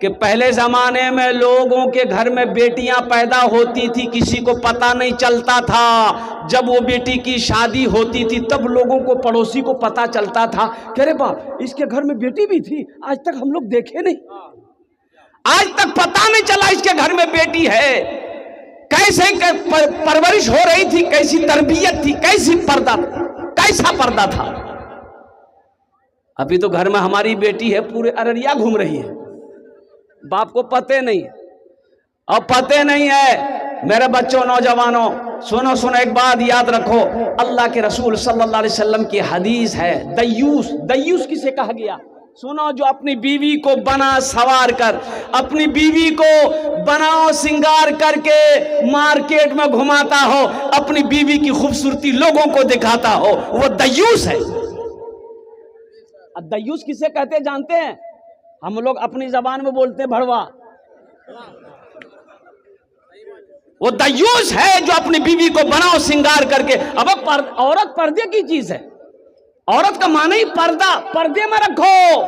कि पहले ज़माने में लोगों के घर में बेटियां पैदा होती थी, किसी को पता नहीं चलता था। जब वो बेटी की शादी होती थी तब लोगों को, पड़ोसी को पता चलता था कि अरे बाप, इसके घर में बेटी भी थी, आज तक हम लोग देखे नहीं, आज तक पता नहीं चला इसके घर में बेटी है। कैसे परवरिश हो रही थी, कैसी तरबियत थी, कैसी पर्दा, कैसा पर्दा था। अभी तो घर में हमारी बेटी है, पूरे अररिया घूम रही है, बाप को पते नहीं, अब पते नहीं है। मेरे बच्चों, नौजवानों, सुनो सुनो, एक बात याद रखो, अल्लाह के रसूल सल्लल्लाहु अलैहि वसल्लम की हदीस है, दयूस, दयूस किसे कहा गया? सुनो, जो अपनी बीवी को बना सवार कर, अपनी बीवी को बनाओ सिंगार करके मार्केट में घुमाता हो, अपनी बीवी की खूबसूरती लोगों को दिखाता हो, वो दयूस है। दयूस किसे कहते जानते हैं? हम लोग अपनी जबान में बोलते हैं भड़वा। वो दयूस है जो अपनी बीवी को बनाओ सिंगार करके। अब औरत पर्दे की चीज है, औरत का माने ही पर्दा, पर्दे में रखो।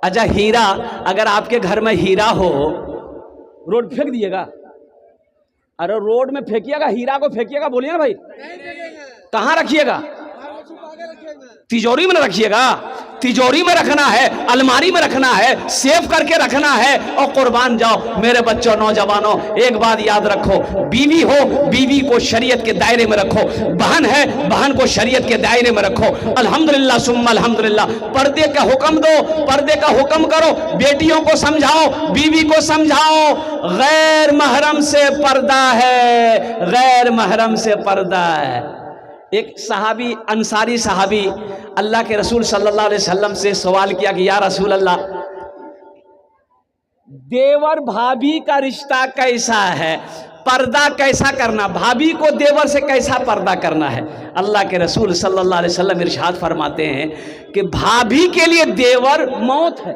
अच्छा, हीरा, अगर आपके घर में हीरा हो, रोड फेंक दिएगा? अरे रोड में फेंकिएगा, हीरा को फेंकिएगा, बोलिए ना भाई, कहां रखिएगा? तिजोरी में रखिएगा, तिजोरी में रखना है, अलमारी में रखना है, सेव करके रखना है और कुर्बान जाओ। मेरे बच्चों, नौजवानों, एक बात याद रखो, बीवी हो, बीवी को शरीयत के दायरे में रखो, बहन है, बहन को शरीयत के दायरे में रखो। अल्हम्दुलिल्लाह सुम्मा अल्हम्दुलिल्लाह। पर्दे का हुक्म दो, पर्दे का हुक्म करो, बेटियों को समझाओ, बीवी को समझाओ, गैर महरम से पर्दा है, गैर महरम से पर्दा है। एक सहाबी, अंसारी सहाबी, अल्लाह के रसूल सल्लल्लाहु अलैहि वसल्लम से सवाल किया कि या रसूल अल्लाह, देवर भाभी का रिश्ता कैसा है, पर्दा कैसा करना, भाभी को देवर से कैसा पर्दा करना है? अल्लाह के रसूल सल्लल्लाहु अलैहि वसल्लम इरशाद फरमाते हैं कि भाभी के लिए देवर मौत है।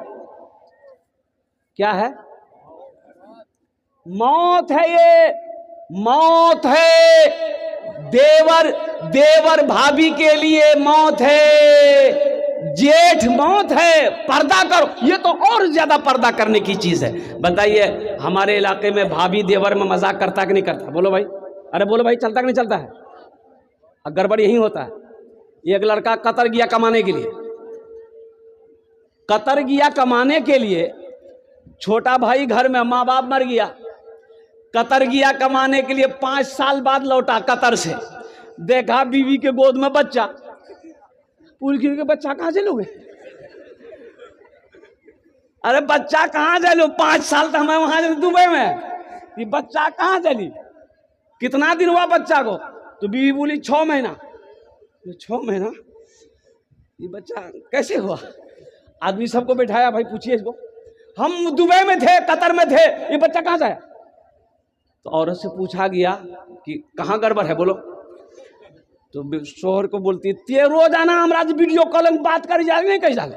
क्या है? मौत है, ये मौत है। देवर, देवर भाभी के लिए मौत है, जेठ मौत है, पर्दा करो। ये तो और ज्यादा पर्दा करने की चीज है। बताइए, हमारे इलाके में भाभी देवर में मजाक करता कि नहीं करता? बोलो भाई, अरे बोलो भाई, चलता कि नहीं चलता है? गड़बड़ यही होता है। एक लड़का कतर गया कमाने के लिए, कतर गया कमाने के लिए, छोटा भाई घर में, माँ बाप मर गया, कतर गया कमाने के लिए, 5 साल बाद लौटा कतर से, देखा बीवी के गोद में बच्चा। पूल गिर के, बच्चा कहां से लोगे? अरे बच्चा कहां से लो? 5 साल तक मैं वहां दुबई में, ये बच्चा कहां से ली? कितना दिन हुआ बच्चा को? तो बीवी बोली 6 महीना। 6 महीना? ये बच्चा कैसे हुआ? आदमी सबको बैठाया, भाई पूछिए इसको, हम दुबई में थे, कतर में थे, ये बच्चा कहां से आया? तो औरत से पूछा गया कि कहाँ गड़बड़ है, बोलो। तो शोहर को बोलती, ते रोजाना हमरा वीडियो कॉल में बात कर जा नहीं कही जाले?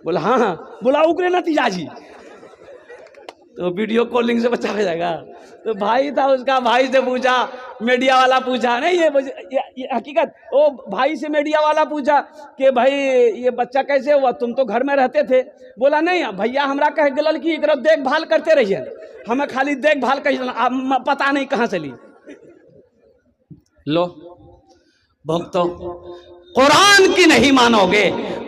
बोला हाँ हाँ। बोला उकरे नतीजा जी, तो वीडियो कॉलिंग से बचा हो जाएगा। तो भाई था उसका, भाई से पूछा, मीडिया वाला पूछा, नहीं ये हकीकत, ओ भाई से मीडिया वाला पूछा कि भाई ये बच्चा कैसे हुआ, तुम तो घर में रहते थे? बोला नहीं भैया, हमरा कह गलल कि एक देखभाल करते रहिए, हमें खाली देखभाल कर, पता नहीं कहाँ चली। लो भक्तों, कुरान की नहीं मानोगे,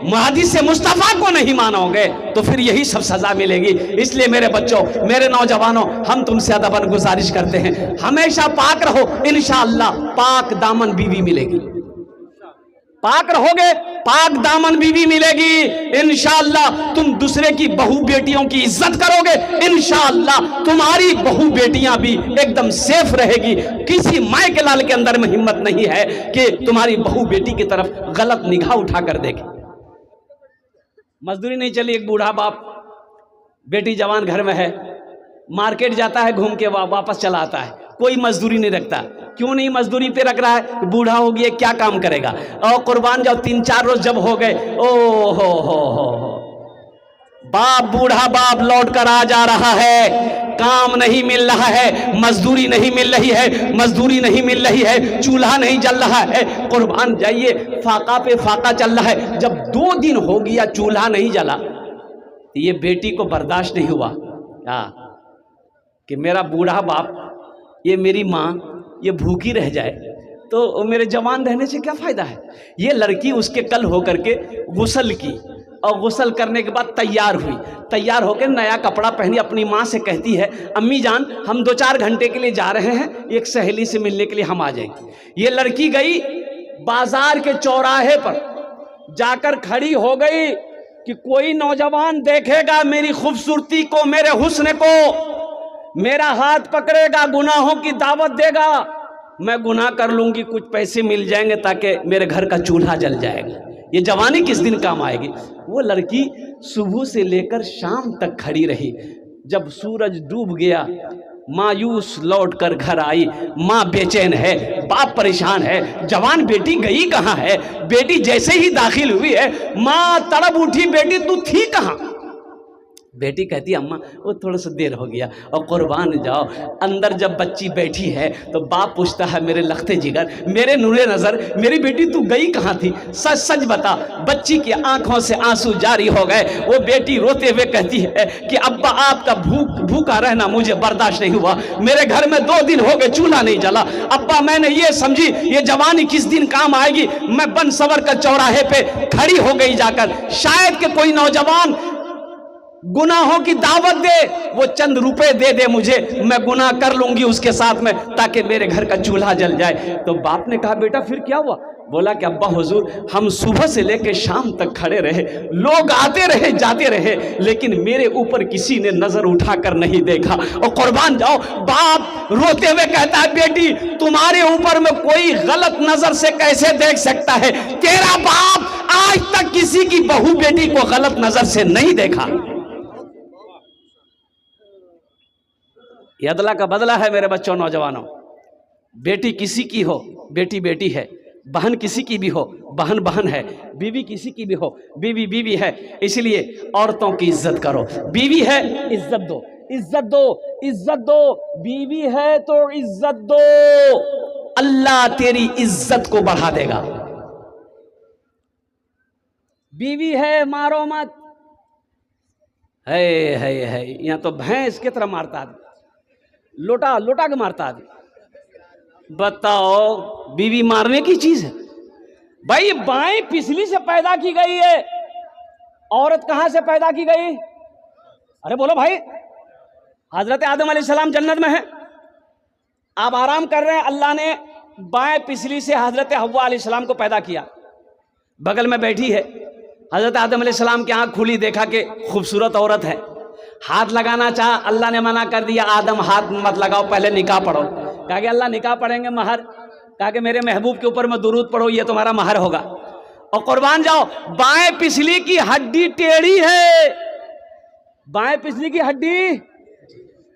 हदीस मुस्तफ़ा को नहीं मानोगे, तो फिर यही सब सजा मिलेगी। इसलिए मेरे बच्चों, मेरे नौजवानों, हम तुमसे अदबन गुजारिश करते हैं, हमेशा पाक रहो, इंशाअल्लाह पाक दामन बीवी मिलेगी। पाक रहोगे, पाक दामन बीवी मिलेगी इंशाअल्लाह। तुम दूसरे की बहू बेटियों की इज्जत करोगे, इंशाअल्लाह तुम्हारी बहू बेटियां भी एकदम सेफ रहेगी। किसी माए के लाल के अंदर में हिम्मत नहीं है कि तुम्हारी बहू बेटी की तरफ गलत निगाह उठाकर देखे। मजदूरी नहीं चली, एक बूढ़ा बाप, बेटी जवान घर में है, मार्केट जाता है, घूम के वापस चला आता है, कोई मजदूरी नहीं रखता। क्यों नहीं मजदूरी पे रख रहा है? बूढ़ा हो गया, क्या काम करेगा? और कुर्बान जाओ, 3-4 रोज जब हो गए, ओ हो बाप, बूढ़ा बाप लौट कर आ जा रहा है, काम नहीं मिल रहा है, मजदूरी नहीं मिल रही है, मजदूरी नहीं मिल रही है, चूल्हा नहीं जल रहा है। कुर्बान जाइए, फाका पे फाका चल रहा है। जब 2 दिन हो गया चूल्हा नहीं जला, ये बेटी को बर्दाश्त नहीं हुआ, हाँ, कि मेरा बूढ़ा बाप, ये मेरी माँ, ये भूखी रह जाए तो मेरे जवान रहने से क्या फ़ायदा है। ये लड़की उसके कल होकर के गुस्ल की और गुस्ल करने के बाद तैयार हुई, तैयार होकर नया कपड़ा पहनी, अपनी माँ से कहती है अम्मी जान हम 2-4 घंटे के लिए जा रहे हैं, एक सहेली से मिलने के लिए हम आ जाएंगे। ये लड़की गई बाजार के चौराहे पर जाकर खड़ी हो गई कि कोई नौजवान देखेगा मेरी खूबसूरती को, मेरे हुस्न को, मेरा हाथ पकड़ेगा, गुनाहों की दावत देगा, मैं गुनाह कर लूंगी, कुछ पैसे मिल जाएंगे ताकि मेरे घर का चूल्हा जल जाएगा, ये जवानी किस दिन काम आएगी। वो लड़की सुबह से लेकर शाम तक खड़ी रही। जब सूरज डूब गया मायूस लौट कर घर आई। माँ बेचैन है, बाप परेशान है, जवान बेटी गई कहाँ है। बेटी जैसे ही दाखिल हुई है माँ तड़प उठी, बेटी तू थी कहाँ। बेटी कहती अम्मा वो थोड़ा सा देर हो गया। और कुर्बान जाओ, अंदर जब बच्ची बैठी है तो बाप पूछता है मेरे लखते जिगर, मेरे नूरे नज़र, मेरी बेटी तू गई कहाँ थी, सच सच बता। बच्ची की आंखों से आंसू जारी हो गए। वो बेटी रोते हुए कहती है कि अब्बा आपका भूखा रहना मुझे बर्दाश्त नहीं हुआ, मेरे घर में 2 दिन हो गए चूल्हा नहीं जला। अब्बा मैंने ये समझी ये जवानी किस दिन काम आएगी, मैं बन सवर कर चौराहे पे खड़ी हो गई जाकर, शायद कि कोई नौजवान गुनाहों की दावत दे, वो चंद रुपए दे दे मुझे, मैं गुनाह कर लूंगी उसके साथ में ताकि मेरे घर का चूल्हा जल जाए। तो बाप ने कहा बेटा फिर क्या हुआ। बोला कि अब्बा हुजूर हम सुबह से लेकर शाम तक खड़े रहे, लोग आते रहे जाते रहे, लेकिन मेरे ऊपर किसी ने नजर उठाकर नहीं देखा। और कुर्बान जाओ, बाप रोते हुए कहता है बेटी तुम्हारे ऊपर में कोई गलत नजर से कैसे देख सकता है, तेरा बाप आज तक किसी की बहू बेटी को गलत नजर से नहीं देखा। ये अदला का बदला है मेरे बच्चों नौजवानों। बेटी किसी की हो बेटी बेटी है, बहन किसी की भी हो बहन बहन है, बीवी किसी की भी हो बीवी बीवी है। इसलिए औरतों की इज्जत करो, बीवी है इज्जत दो, इज्जत दो, इज्जत दो, बीवी है तो इज्जत दो, अल्लाह तेरी इज्जत को बढ़ा देगा। बीवी है मारो मत, है यहां तो भैंस की तरह मारता आदमी, लोटा लोटा के मारता आदमी। बताओ बीवी मारने की चीज है भाई। बाएं पिछली से पैदा की गई है, औरत कहां से पैदा की गई, अरे बोलो भाई। हजरत आदम अलैहिस्सलाम जन्नत में है, आप आराम कर रहे हैं, अल्लाह ने बाएं पिछली से हजरत हव्वा अलैहिस्सलाम को पैदा किया। बगल में बैठी है हजरत आदम अलैहिस्सलाम की आंख खुली, देखा कि खूबसूरत औरत है, हाथ लगाना चाहा, अल्लाह ने मना कर दिया, आदम हाथ मत लगाओ, पहले निकाह पढ़ो। कहा कि अल्लाह निकाह पढ़ेंगे महर, कहा कि मेरे महबूब के ऊपर में दुरूद पढ़ो, ये तुम्हारा महर होगा। और कुर्बान जाओ, बाएं पिछली की हड्डी टेढ़ी है, बाएं पिछली की हड्डी,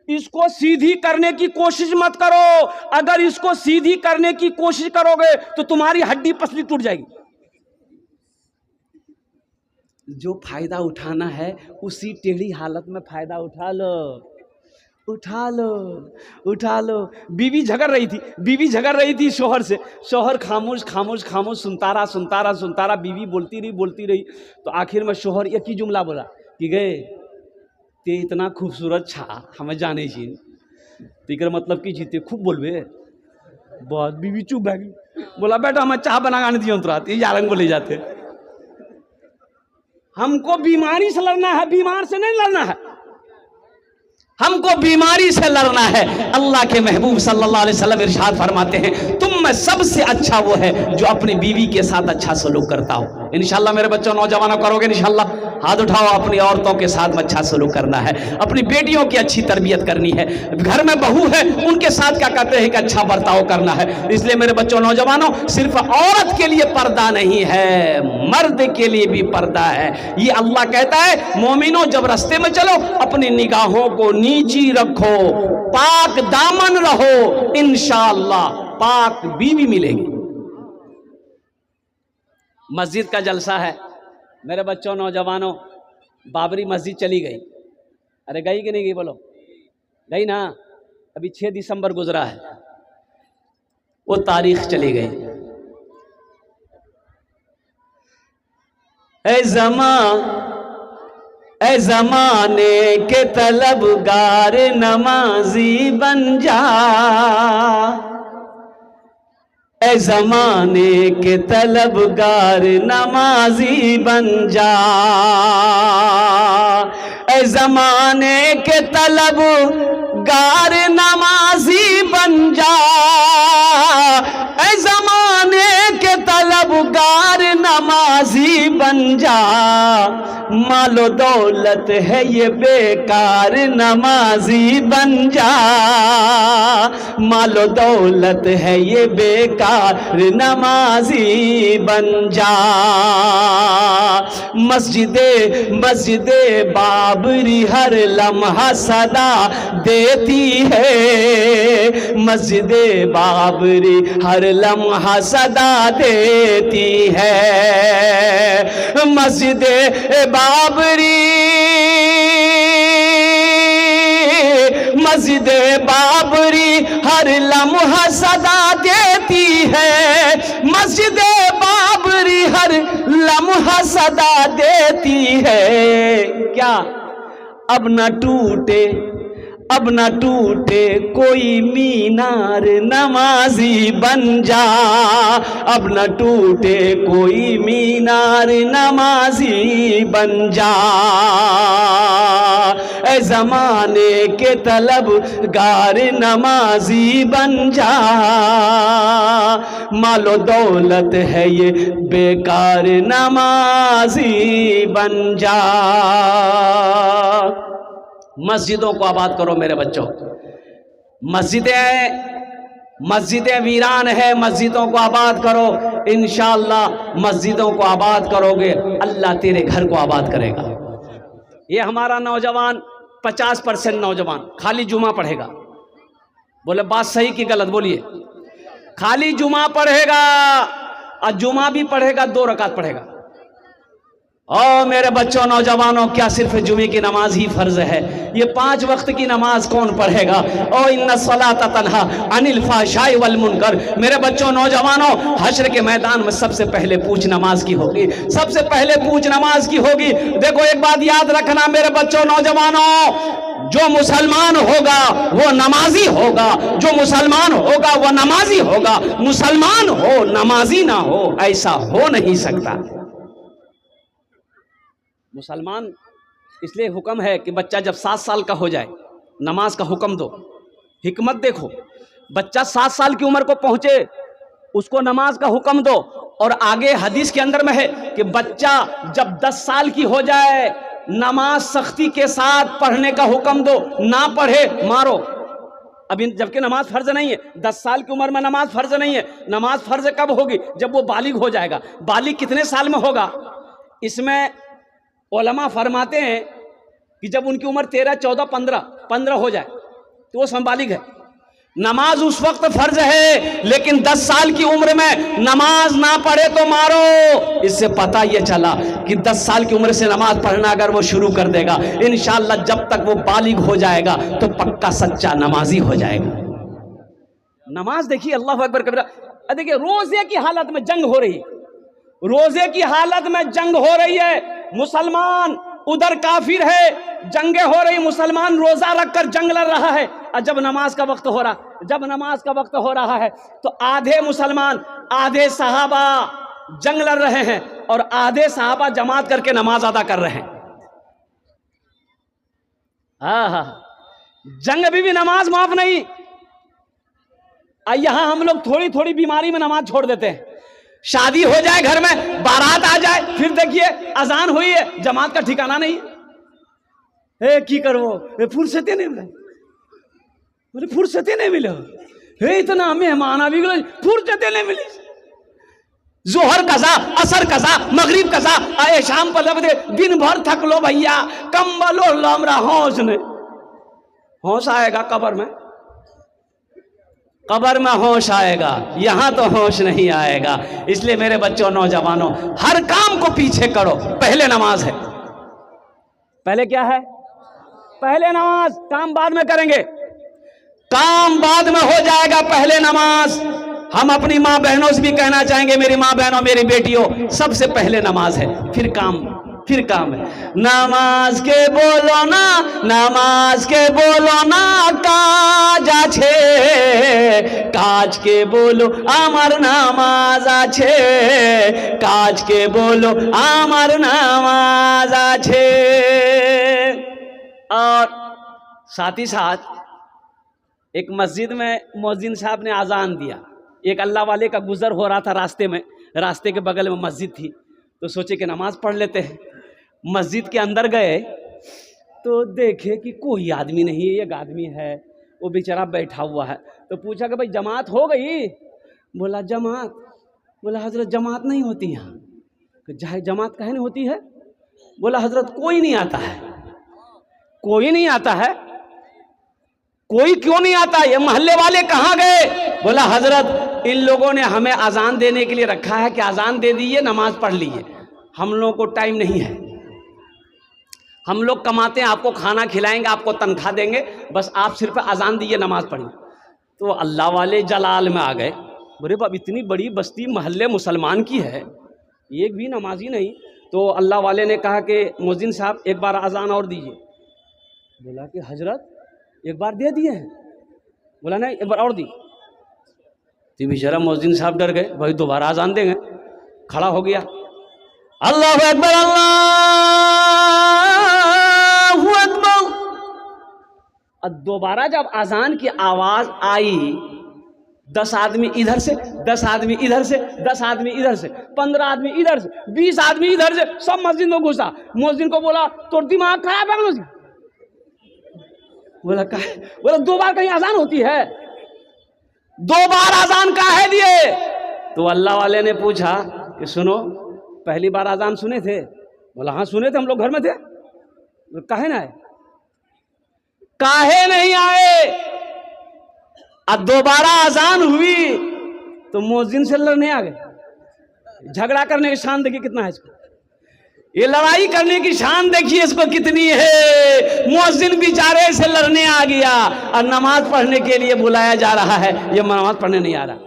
इसको सीधी करने की कोशिश मत करो। अगर इसको सीधी करने की कोशिश करोगे तो तुम्हारी हड्डी पसली टूट जाएगी। जो फायदा उठाना है उसी टेढ़ी हालत में फायदा उठा लो, उठा लो, उठा लो। बीवी झगड़ रही थी शोहर से, शोहर खामोश खामोश खामोश सुनता रहा, बीवी बोलती रही। तो आखिर में शोहर एक ही जुमला बोला कि गए ते इतना खूबसूरत छा हमें जाने छी, तेकर मतलब की जीते खूब बोलबे। बहुत बीवी चुप भागी, बोला बेटा हमें चाह बना आने दियो तुरंत, ये यारंग बोले जाते। हमको बीमारी से लड़ना है, बीमार से नहीं लड़ना है, हमको बीमारी से लड़ना है। अल्लाह के महबूब सल्लल्लाहु अलैहि वसल्लम इरशाद फरमाते हैं तुम में सबसे अच्छा वो है जो अपनी बीवी के साथ अच्छा सलूक करता हो। इंशाल्लाह मेरे बच्चों नौजवानों करोगे इंशाल्लाह, हाथ उठाओ। अपनी औरतों के साथ में अच्छा सलूक करना है, अपनी बेटियों की अच्छी तरबियत करनी है, घर में बहू है उनके साथ क्या कहते हैं कि अच्छा बर्ताव करना है। इसलिए मेरे बच्चों नौजवानों, सिर्फ औरत के लिए पर्दा नहीं है, मर्द के लिए भी पर्दा है। ये अल्लाह कहता है मोमिनों जब रास्ते में चलो अपनी निगाहों को नीची रखो, पाक दामन रहो, इंशाअल्लाह पाक बीवी मिलेगी। मस्जिद का जलसा है मेरे बच्चों नौजवानों, बाबरी मस्जिद चली गई। अरे गई कि नहीं गई बोलो, गई ना। अभी 6 दिसंबर गुजरा है, वो तारीख चली गई। ऐ ज़मां ए ज़माने के तलबगार नमाजी बन जा, ए ज़माने के तलबगार नमाजी बन जा, ए ज़माने के तलबगार नमाजी बन जा, ए ज़माने के तलबगार नमाजी बन जा, मालो दौलत है ये बेकार नमाजी बन जा, मालो दौलत है ये बेकार नमाजी बन जा। मस्जिदे बाबरी हर लम्हा सदा देती है, मस्जिदे बाबरी हर लम्हा सदा देती है, मस्जिदे बाबरी, मस्जिदे बाबरी हर लम्हा सदा देती है, मस्जिदे बाबरी हर लम्हा सदा देती है। क्या अब न टूटे, अब न टूटे कोई मीनार नमाजी बन जा, अब न टूटे कोई मीनार नमाजी बन जा, ए ज़माने के तलबगार नमाजी बन जा, मालो दौलत है ये बेकार नमाजी बन जा। मस्जिदों को आबाद करो मेरे बच्चों, मस्जिदें वीरान है, मस्जिदों को आबाद करो। इंशाअल्लाह मस्जिदों को आबाद करोगे, अल्लाह तेरे घर को आबाद करेगा। ये हमारा नौजवान 50% नौजवान खाली जुमा पढ़ेगा। बोले बात सही कि गलत बोलिए? खाली जुमा पढ़ेगा, और जुमा भी पढ़ेगा 2 रकात पढ़ेगा। ओ मेरे बच्चों नौजवानों, क्या सिर्फ जुमे की नमाज ही फर्ज है? ये 5 वक्त की नमाज कौन पढ़ेगा? ओ इन्ना सलाता तन्हा अनिल फाशाई वल मुनकर। मेरे बच्चों नौजवानों, हश्र के मैदान में सबसे पहले पूछ नमाज की होगी, सबसे पहले पूछ नमाज की होगी। देखो एक बात याद रखना मेरे बच्चों नौजवानों, जो मुसलमान होगा वो नमाजी होगा, जो मुसलमान होगा वो नमाजी होगा। मुसलमान हो नमाजी ना हो, ऐसा हो नहीं सकता। मुसलमान इसलिए हुक्म है कि बच्चा जब 7 साल का हो जाए नमाज का हुक्म दो। हिकमत देखो, बच्चा 7 साल की उम्र को पहुंचे उसको नमाज का हुक्म दो। और आगे हदीस के अंदर में है कि बच्चा जब 10 साल की हो जाए नमाज सख्ती के साथ पढ़ने का हुक्म दो, ना पढ़े मारो। अभी जबकि नमाज फर्ज नहीं है, 10 साल की उम्र में नमाज फर्ज नहीं है। नमाज फर्ज कब होगी? जब वो बालिग हो जाएगा। बालिग कितने साल में होगा? इसमें उलमा फरमाते हैं कि जब उनकी उम्र 13, 14, 15 हो जाए तो वो संबालिग है। नमाज उस वक्त फर्ज है, लेकिन 10 साल की उम्र में नमाज ना पढ़े तो मारो। इससे पता ये चला कि 10 साल की उम्र से नमाज पढ़ना अगर वो शुरू कर देगा, इंशाअल्लाह जब तक वो बालिग हो जाएगा तो पक्का सच्चा नमाजी हो जाएगा। नमाज देखिए, अल्लाह अकबर कबीरा। देखिए रोजे की हालत में जंग हो रही है, रोजे की हालत में जंग हो रही है। मुसलमान उधर काफिर है, जंगे हो रही, मुसलमान रोजा रखकर जंग लड़ रहा है। और जब नमाज का वक्त हो रहा, जब नमाज का वक्त हो रहा है तो आधे मुसलमान आधे सहाबा जंग लड़ रहे हैं और आधे सहाबा जमात करके नमाज अदा कर रहे हैं। जंग भी नमाज माफ नहीं। यहां हम लोग थोड़ी थोड़ी बीमारी में नमाज छोड़ देते हैं। शादी हो जाए घर में, बारात आ जाए, फिर देखिए अजान हुई है, जमात का ठिकाना नहीं है। की करो फुर्सते नहीं मिले, बोले फुर्सते नहीं मिले, इतना मेहमान अभी फुर्सते नहीं मिली। जोहर कजा, असर कजा, मगरिब कजा, आए शाम पर लब दे, दिन भर थक लो भैया, कंबलो लमरा होश ने। होश आएगा कब्र में, कब्र में होश आएगा, यहां तो होश नहीं आएगा। इसलिए मेरे बच्चों नौजवानों, हर काम को पीछे करो, पहले नमाज है। पहले क्या है? पहले नमाज। काम बाद में करेंगे, काम बाद में हो जाएगा, पहले नमाज। हम अपनी माँ बहनों से भी कहना चाहेंगे, मेरी माँ बहनों, मेरी बेटियों, सबसे पहले नमाज है, फिर काम फिर काम है। नामाज के बोलो ना, नामाज के बोलो ना কাজ আছে, কাজ के बोलो আমার নামাজ আছে, কাজ के बोलो আমার নামাজ আছে। और साथ ही साथ एक मस्जिद में मौजिन साहब ने अजान दिया। एक अल्लाह वाले का गुजर हो रहा था रास्ते में, रास्ते के बगल में मस्जिद थी, तो सोचे कि नमाज पढ़ लेते हैं। मस्जिद के अंदर गए तो देखे कि कोई आदमी नहीं है, एक आदमी है, वो बेचारा बैठा हुआ है। तो पूछा कि भाई जमात हो गई? बोला जमात। बोला हजरत जमात नहीं होती यहाँ। जमात काहे नहीं होती है? बोला हजरत कोई नहीं आता है। कोई नहीं आता है? कोई क्यों नहीं आता? ये मोहल्ले वाले कहाँ गए? बोला हजरत इन लोगों ने हमें अजान देने के लिए रखा है कि अजान दे दीजिए, नमाज पढ़ लीजिए। हम लोगों को टाइम नहीं है, हम लोग कमाते हैं, आपको खाना खिलाएंगे, आपको तनख्वाह देंगे, बस आप सिर्फ अजान दीजिए, नमाज पढ़िए। तो अल्लाह वाले जलाल में आ गए। बोले बाब इतनी बड़ी बस्ती मोहल्ले मुसलमान की है, एक भी नमाजी नहीं। तो अल्लाह वाले ने कहा कि मुअज्जिन साहब एक बार अजान और दीजिए। बोला कि हजरत एक बार दे दिए हैं। बोला नहीं एक बार और दी। तो बेचारा मुअज्जिन साहब डर गए, भाई दोबारा अजान देंगे। खड़ा हो गया, अल्लाहु अकबर अल्लाहु अकबर। और दोबारा जब अजान की आवाज आई, 10 आदमी इधर से, 10 आदमी इधर से, 10 आदमी इधर से, 15 आदमी इधर से, 20 आदमी इधर से, सब मस्जिद में घुसा। मुअज्जिन को बोला तो दिमाग खराब है मुझे। बोला कहा? बोला 2 बार कहीं अजान होती है? 2 बार अजान काहे दिए? तो अल्लाह वाले ने पूछा कि सुनो पहली बार अजान सुने थे? बोला हाँ सुने थे, हम लोग घर में थे। काहे ना आए? काहे नहीं आए? अब दोबारा अजान हुई तो मुअज्जिन से लड़ने आ गए। झगड़ा करने की शान देखिए कितना है इसको, ये लड़ाई करने की शान देखिए इसको कितनी है। मुअज्जिन बेचारे से लड़ने आ गया और नमाज पढ़ने के लिए बुलाया जा रहा है, ये नमाज पढ़ने नहीं आ रहा।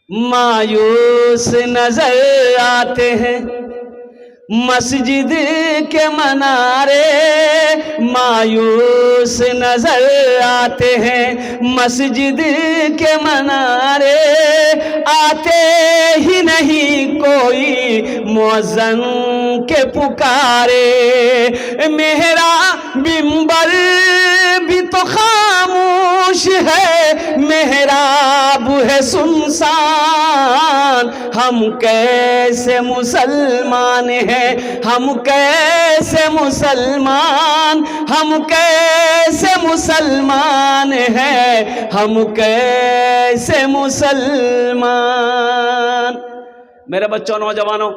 मायूस नजर आते हैं मस्जिद के मनारे, मायूस नजर आते हैं मस्जिद के मनारे, आते ही नहीं कोई मुअज्जिन के पुकारे। मेरा मिंबर भी तो खामोश है, मेहराब है सुनसान, हम कैसे मुसलमान हैं, हम कैसे मुसलमान, हम कैसे मुसलमान हैं, हम कैसे मुसलमान। मेरे बच्चों नौजवानों,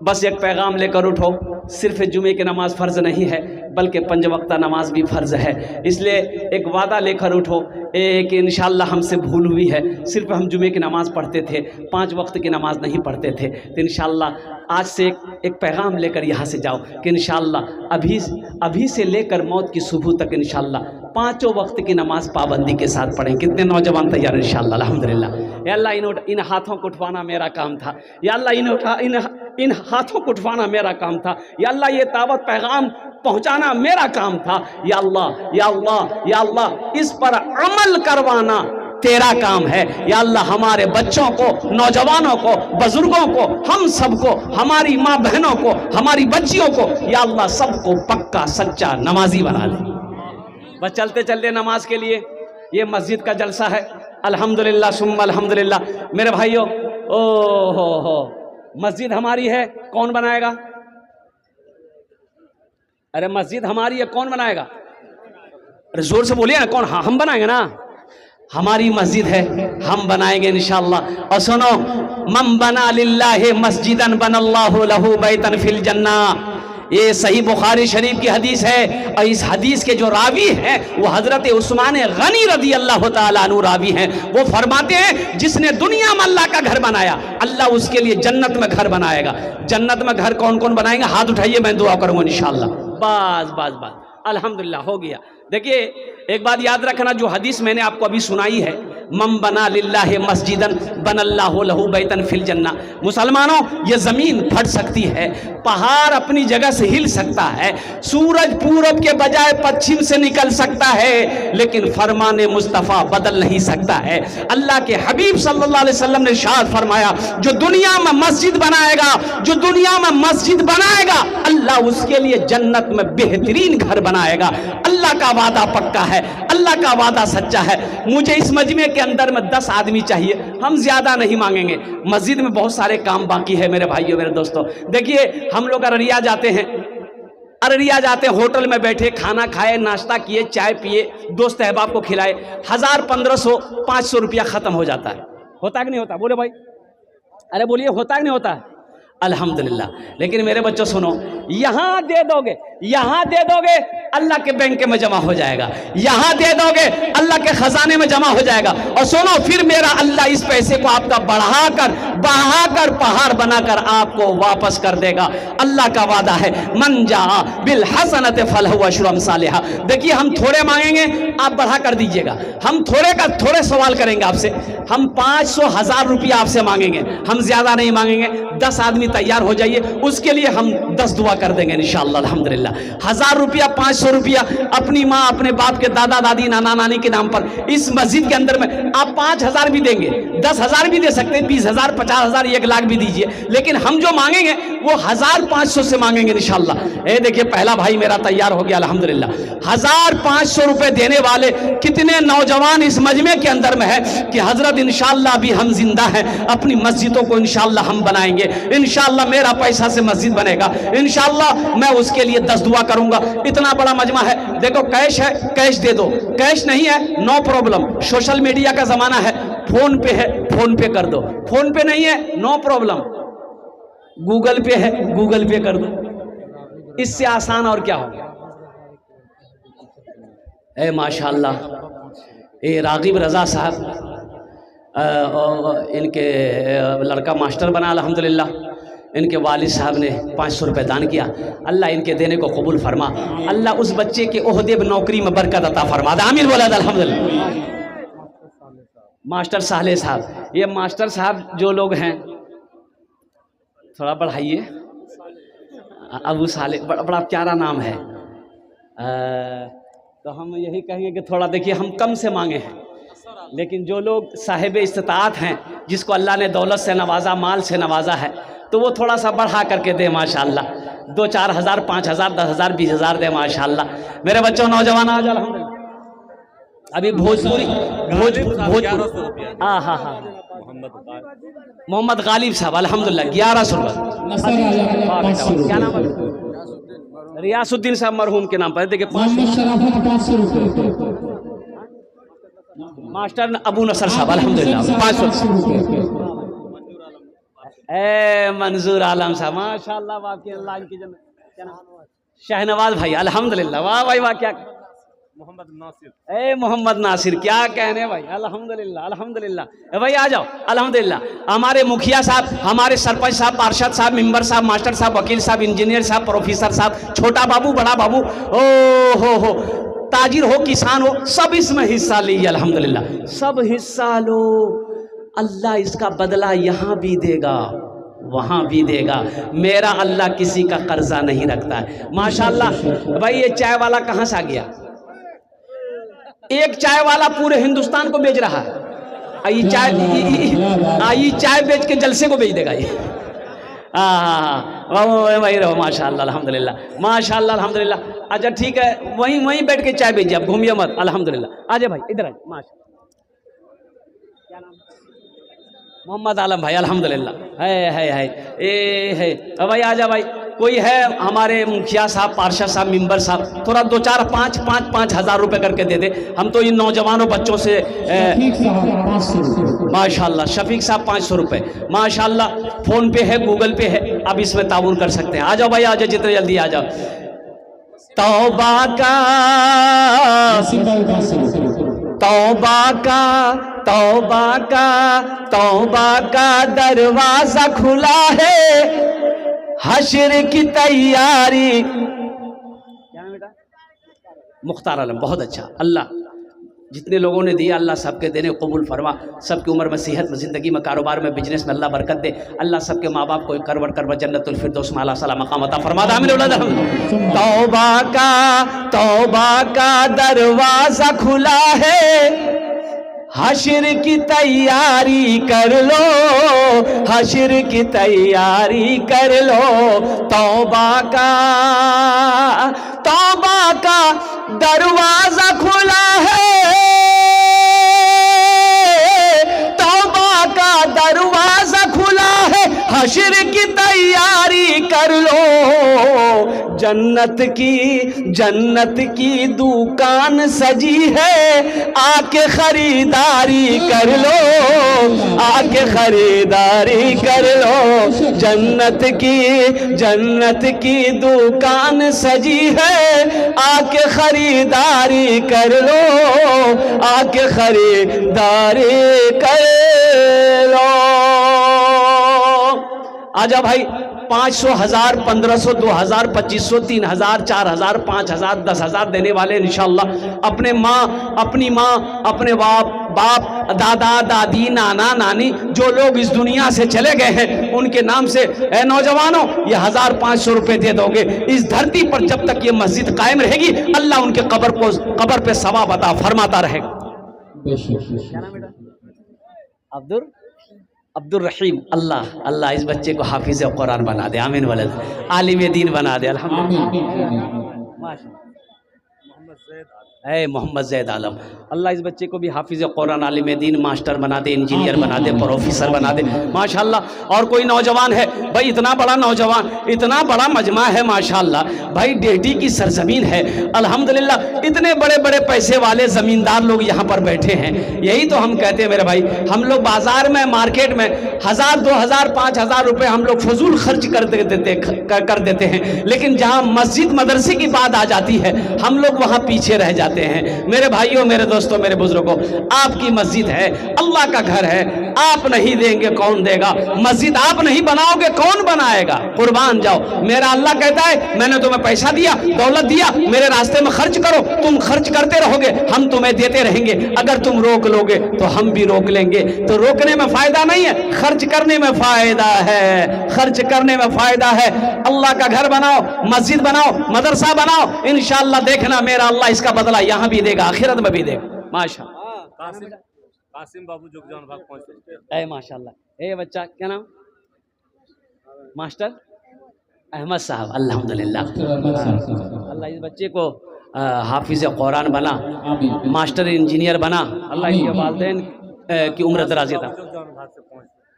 बस एक पैगाम लेकर उठो, सिर्फ जुमे की नमाज फ़र्ज़ नहीं है बल्कि 5 वक्ता नमाज भी फ़र्ज़ है। इसलिए एक वादा लेकर उठो कि इंशाअल्लाह हमसे भूल हुई है, सिर्फ हम जुमे की नमाज़ पढ़ते थे, 5 वक्त की नमाज़ नहीं पढ़ते थे। तो इंशाअल्लाह आज से एक पैगाम लेकर यहाँ से जाओ कि इंशाअल्लाह अभी से लेकर मौत की सुबह तक इंशाअल्लाह 5 वक्त की नमाज पाबंदी के साथ पढ़ें। कितने नौजवान तैयार हैं इंशाअल्लाह? अल्हम्दुलिल्लाह। या अल्लाह इन हाथों को उठवाना मेरा काम था, या अल्लाह इन हाथों को उठवाना मेरा काम था, या अल्लाह ये दावत पैगाम पहुंचाना मेरा काम था। या अल्लाह या अल्लाह या अल्लाह इस पर अमल करवाना तेरा काम है। या अल्लाह हमारे बच्चों को, नौजवानों को, बुजुर्गों को, हम सबको, हमारी माँ बहनों को, हमारी बच्चियों को, या अल्लाह सबको पक्का सच्चा नमाजी बना दे। बस चलते चलते नमाज के लिए ये मस्जिद का जलसा है। अल्हम्दुलिल्लाह सुम्मा अल्हम्दुलिल्लाह। मेरे भाइयों, ओ हो मस्जिद हमारी है, कौन बनाएगा? अरे मस्जिद हमारी है, कौन बनाएगा? अरे जोर से बोलिए ना, कौन? हाँ हम बनाएंगे ना, हमारी मस्जिद है, हम बनाएंगे इंशाअल्लाह। और सुनो, मन बना लिल्लाहि मस्जिदन बनल्लाहु लहू बैतन फिल जन्ना, ये सही बुखारी शरीफ की हदीस है। और इस हदीस के जो रावी हैं वो हजरत उस्मान गनी रदी अल्लाह ताला अन्हु रावी हैं। वो फरमाते हैं जिसने दुनिया में अल्लाह का घर बनाया, अल्लाह उसके लिए जन्नत में घर बनाएगा। जन्नत में घर कौन कौन बनाएंगे? हाथ उठाइए, मैं दुआ करूंगा इंशाअल्लाह। बस बस बस, अल्हम्दुलिल्लाह हो गया। देखिए एक बात याद रखना, जो हदीस मैंने आपको अभी सुनाई है, मम बना लिल्लाहि मस्जिदन बनल्लाहु लहू बैतन फिल जन्ना। मुसलमानों, ये ज़मीन फट सकती है, पहाड़ अपनी जगह से हिल सकता है, सूरज पूरब के बजाय पश्चिम से निकल सकता है, लेकिन फरमाने मुस्तफ़ा बदल नहीं सकता है। अल्लाह के हबीब सल्लल्लाहु अलैहि वसल्लम ने इरशाद फरमाया, जो दुनिया में मस्जिद बनाएगा, जो दुनिया में मस्जिद बनाएगा, अल्लाह उसके लिए जन्नत में बेहतरीन घर बनाएगा। अल्लाह का वादा पक्का है, अल्लाह का वादा सच्चा है। मुझे इस मजमे के अंदर में 10 आदमी चाहिए, हम ज्यादा नहीं मांगेंगे। मस्जिद में बहुत सारे काम बाकी है मेरे भाइयों मेरे दोस्तों। देखिए हम लोग अररिया जाते हैं, अररिया जाते हैं, होटल में बैठे, खाना खाए, नाश्ता किए, चाय पिए, दोस्त अहबाब को खिलाए, 1000 1500 500 रुपया खत्म हो जाता है। होता कि नहीं होता? बोले भाई, अरे बोलिए, होता कि नहीं होता? अल्हम्दुलिल्लाह। लेकिन मेरे बच्चों सुनो, यहां दे दोगे, यहां दे दोगे, अल्लाह के बैंक में जमा हो जाएगा, यहां दे दोगे अल्लाह के खजाने में जमा हो जाएगा। और सुनो, फिर मेरा अल्लाह इस पैसे को आपका बढ़ाकर बढ़ाकर पहाड़ बनाकर आपको वापस कर देगा। अल्लाह का वादा है, मन जा बिल हसनत फलहु अशरु अमसालिहा। देखिए हम थोड़े मांगेंगे, आप बढ़ा कर दीजिएगा। हम थोड़े का थोड़े सवाल करेंगे आपसे, हम 500 1000 रुपया आपसे मांगेंगे, हम ज्यादा नहीं मांगेंगे। 10 आदमी तैयार हो जाइए, उसके लिए हम 10 दुआ कर देंगे इंशाअल्लाह अल्हम्दुलिल्लाह। 1000 रुपया 500 रुपया अपनी माँ अपने बाप के दादा दादी नाना नानी के नाम पर इस मस्जिद के अंदर में आप 5000 भी देंगे, 10,000 भी दे सकते हैं, 20,000 50,000 1 लाख भी दीजिए, लेकिन हम जो मांगेंगे वो 1500 से मांगेंगे इंशाअल्लाह। ये देखिए पहला भाई मेरा तैयार हो गया अल्हम्दुलिल्लाह। 1500 रुपए देने वाले कितने नौजवान इस मजमे के अंदर में है कि हजरत इंशाअल्लाह भी हम जिंदा हैं, अपनी मस्जिदों को इंशाअल्लाह हम बनाएंगे, इंशाअल्लाह मेरा पैसा से मस्जिद बनेगा, इंशाअल्लाह मैं उसके लिए 10 दुआ करूंगा। इतना बड़ा मजमा है। देखो कैश है, कैश दे दो, कैश नहीं है नो प्रॉब्लम, सोशल मीडिया का जमाना है, फोन पे है फोन पे कर दो, फोन पे नहीं है नो प्रॉब्लम, गूगल पे है गूगल पे कर दो। इससे आसान और क्या होगा? ए माशाअल्लाह, ये रागिब रजा साहब इनके लड़का मास्टर बना अल्हम्दुलिल्लाह, इनके वालिद साहब ने 500 रुपये दान किया। अल्लाह इनके देने को कबूल फरमा, अल्लाह उस बच्चे के ओहदे नौकरी में बरकत अता फरमा। आमीन बोला अल्हम्दुलिल्लाह। मास्टर साले साहब, ये मास्टर साहब जो लोग हैं, थोड़ा बढ़ाइए, अबू साले, बड़ा प्यारा नाम है। तो हम यही कहेंगे कि थोड़ा देखिए हम कम से मांगे हैं, लेकिन जो लोग साहिब इस्तिताअत हैं, जिसको अल्लाह ने दौलत से नवाजा, माल से नवाजा है, तो वो थोड़ा सा बढ़ा करके दे माशाअल्लाह, 2-4 हज़ार 5 हज़ार 10 हज़ार 20 हज़ार दे माशाअल्लाह। मेरे बच्चों नौजवान आज अल्हम्दुलिल्लाह अभी भोजपुरी हाँ हाँ हाँ मोहम्मद गालिब साहब अल्हम्दुलिल्लाह 1100 रुपये। क्या नाम है? रियासुद्दीन साहब मरहूम के नाम पर। देखिए 500 रुपये। मास्टर अबू नसर साहब अल्हम्दुलिल्लाह 500। ए मंजूर आलम साहब माशाअल्लाह, वाकई अल्लाह इनकी जन्नत। क्या नाम? शहनवाज भाई अल्हम्दुलिल्लाह, वाह भाई वाह। क्या मोहम्मद नासिर, ए मोहम्मद नासिर, क्या कहने भाई अल्हम्दुलिल्लाह अल्हम्दुलिल्लाह। भाई आ जाओ अल्हम्दुलिल्लाह। हमारे मुखिया साहब, हमारे सरपंच साहब, पार्षद साहब, मेंबर साहब, मास्टर साहब, वकील साहब, इंजीनियर साहब, प्रोफेसर साहब, छोटा बाबू बड़ा बाबू, ओ हो, ताजिर हो किसान हो, सब इसमें हिस्सा लीजिए अल्हम्दुलिल्लाह, सब हिस्सा लो। अल्लाह इसका बदला यहाँ भी देगा वहाँ भी देगा। मेरा अल्लाह किसी का कर्जा नहीं रखता है माशाअल्लाह। भाई ये चाय वाला कहाँ से आ गया? एक चाय वाला पूरे हिंदुस्तान को बेच रहा है। ये चाय बेच के जलसे को बेच देगा ये। वही रहो माशाअल्लाह अल्हम्दुलिल्लाह माशाअल्लाह अल्हम्दुलिल्लाह। अच्छा ठीक है, वहीं बैठ के चाय बेचिए, आप घूमिए मत अल्हम्दुलिल्लाह। आ जाए भाई इधर आ माशा। क्या नाम? मोहम्मद आलम भाई अल्हम्दुलिल्लाह। है भाई आ जा भाई। कोई है हमारे मुखिया साहब, पार्षद साहब, मेंबर साहब, थोड़ा 2-4 5 हज़ार रुपए करके दे दे। हम तो इन नौजवानों बच्चों से माशाअल्लाह, शफीक साहब 500 रुपए माशाअल्लाह। फोन पे है गूगल पे है, अब इसमें ताउन कर सकते हैं। आ जाओ भाई आ जाओ, जितने जल्दी आ जाओ। तौबा का तौबा का तौबा का तौबा का दरवाजा खुला है, हश्र की तैयारी। क्या है बेटा? मुख्तार आलम, बहुत अच्छा। अल्लाह जितने लोगों ने दिया अल्लाह सबके देने कबूल फरमा, सबकी उम्र में सेहत में, ज़िंदगी में, कारोबार में, बिजनेस में अल्लाह बरकत दे। अल्लाह सबके माँ बाप को करवर करवर जन्नतुल फिरदौस में आला सला मकाम अता फरमा दे। आमीन। तौबा का दरवाज़ा खुला है, हश्र की तैयारी कर लो, हश्र की तैयारी कर लो। तौबा का दरवाज़ा खुला है, तौबा का दरवाज़ा खुला है, हश्र की तैयारी कर लो। जन्नत की दुकान सजी है, आके खरीदारी कर लो, आके खरीदारी कर लो। जन्नत की दुकान सजी है, आके खरीदारी कर लो, आके खरीदारी कर लो। आजा भाई, 500, 1000, 1500, 2000, 2500, 3000, 4000, 5000, 10,000 देने वाले इंशाअल्लाह अपनी माँ, अपने बाप, दादा, दादी, नाना, नानी, जो लोग इस दुनिया से चले गए हैं उनके नाम से ए नौजवानों ये 1500 रुपए दे दोगे। इस धरती पर जब तक ये मस्जिद कायम रहेगी अल्लाह उनके कब्र पे सवाब अता फरमाता रहेगा। अब्दुल रहीम, अल्लाह इस बच्चे को हाफिज कुरान बना दे। आमीन वलद, आलिम दीन बना दे। अल्हम्दुलिल्लाह। मोहम्मद जैद आलम, अल्लाह इस बच्चे को भी हाफिज कुरान, आलिम दीन, मास्टर बना दे, इंजीनियर बना दे, प्रोफेसर बना दे माशाअल्लाह। और कोई नौजवान है भाई, इतना बड़ा नौजवान, इतना बड़ा मजमा है माशाअल्लाह भाई, डेहटी की सरजमीन है अल्हम्दुलिल्लाह, इतने बड़े बड़े पैसे वाले ज़मींदार लोग यहाँ पर बैठे हैं। यही तो हम कहते हैं मेरे भाई, हम लोग बाजार में, मार्केट में 1000, 2000, 5000 रुपये हम लोग फजूल खर्च कर देते हैं, लेकिन जहाँ मस्जिद मदरसे की बात आ जाती है हम लोग वहाँ पीछे रह जाते हैं। मेरे भाइयों, मेरे दोस्तों, मेरे बुजुर्गों, आपकी मस्जिद है, अल्लाह का घर है, आप नहीं देंगे कौन देगा? मस्जिद आप नहीं बनाओगे कौन बनाएगा? कुर्बान जाओ। मेरा अल्लाह कहता है मैंने तुम्हें पैसा दिया, दौलत दिया, मेरे रास्ते में खर्च करो, तुम खर्च करते रहोगे, हम तुम्हें देते रहेंगे। अगर तुम रोक लोगे तो हम भी रोक लेंगे। तो रोकने में फायदा नहीं है, खर्च करने में फायदा है, खर्च करने में फायदा है। अल्लाह का घर बनाओ, मस्जिद बनाओ, मदरसा बनाओ, इंशाअल्लाह देखना मेरा अल्लाह इसका बदला यहाँ भी देगा, आखिरत में भी देगा। माशाअल्लाह। कासिम बाबू जोगजान भाग पहुंचे। ए माशाअल्लाह। ए बच्चा क्या नाम? मास्टर अहमद साहब, अल्हम्दुलिल्लाह। अल्लाह इस बच्चे को हाफिज कुरान बना, मास्टर इंजीनियर बना, अल्लाह इनके वालिदैन की उम्र दराज था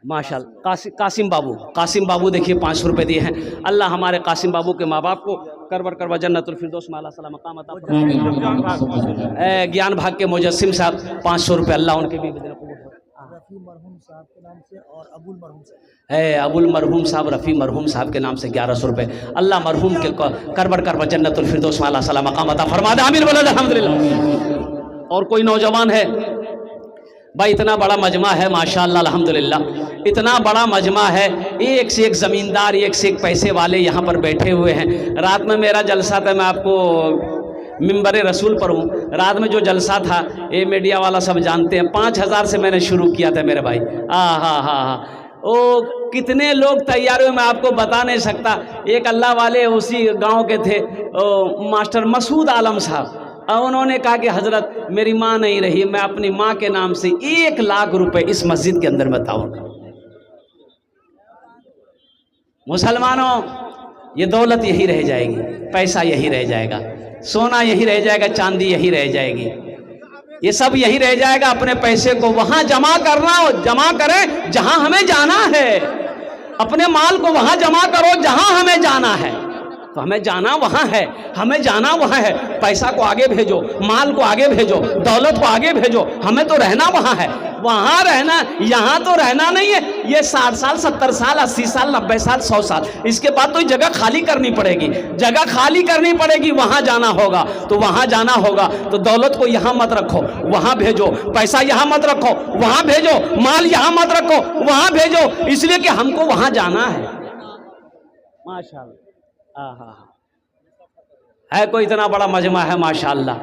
माशाअल्लाह। कासिम बाबू देखिए 500 रुपये दिए हैं। अल्लाह हमारे कासिम बाबू के माँ बाप को करवर जन्नतुल फिरदौस में आला सला मकाम अता फरमाए। ज्ञान भाग के मुजस्सिम साहब 500 रुपये, अल्लाह उनके भी रफ़ी मरहूम साहब के नाम से, और अबुल मरहूम साहब रफ़ी मरहूम साहब के नाम से 1100 रुपये। अल्लाह मरहूम के करवर जन्नतुल फिरदौस में आला सला मकाम अता फरमा दे। आमीन वलद, अल्हम्दुलिल्लाह। और कोई नौजवान है भाई, इतना बड़ा मजमा है माशाअल्लाह अल्हम्दुलिल्लाह, इतना बड़ा मजमा है, एक से एक ज़मींदार, एक से एक पैसे वाले यहाँ पर बैठे हुए हैं। रात में मेरा जलसा था, मैं आपको मिंबर रसूल पर हूँ, रात में जो जलसा था ये मीडिया वाला सब जानते हैं, 5000 से मैंने शुरू किया था मेरे भाई। हाँ, ओ कितने लोग तैयार हुए मैं आपको बता नहीं सकता। एक अल्लाह वाले उसी गाँव के थे, मास्टर मसूद आलम साहब, उन्होंने कहा कि हजरत मेरी माँ नहीं रही, मैं अपनी माँ के नाम से 1 लाख रुपए इस मस्जिद के अंदर बताऊंगा। मुसलमानों, ये दौलत यही रह जाएगी, पैसा यही रह जाएगा, सोना यही रह जाएगा, चांदी यही रह जाएगी, ये सब यही रह जाएगा। अपने पैसे को वहां जमा करना, जमा करें जहां हमें जाना है। अपने माल को वहां जमा करो जहां हमें जाना है। तो हमें जाना वहाँ है, हमें जाना वहाँ है। पैसा को आगे भेजो, माल को आगे भेजो, दौलत को आगे भेजो, हमें तो रहना वहाँ है। वहाँ रहना, यहाँ तो रहना नहीं है। ये 60 साल, 70 साल, 80 साल, 90 साल, 100 साल, इसके बाद तो जगह खाली करनी पड़ेगी, जगह खाली करनी पड़ेगी। वहाँ जाना होगा तो वहाँ जाना होगा। तो दौलत को यहाँ मत रखो, वहाँ भेजो। पैसा यहाँ मत रखो, वहाँ भेजो। माल यहाँ मत रखो, वहाँ भेजो, इसलिए कि हमको वहाँ जाना है। माशाअल्लाह। है कोई इतना बड़ा मजमा है माशाअल्लाह।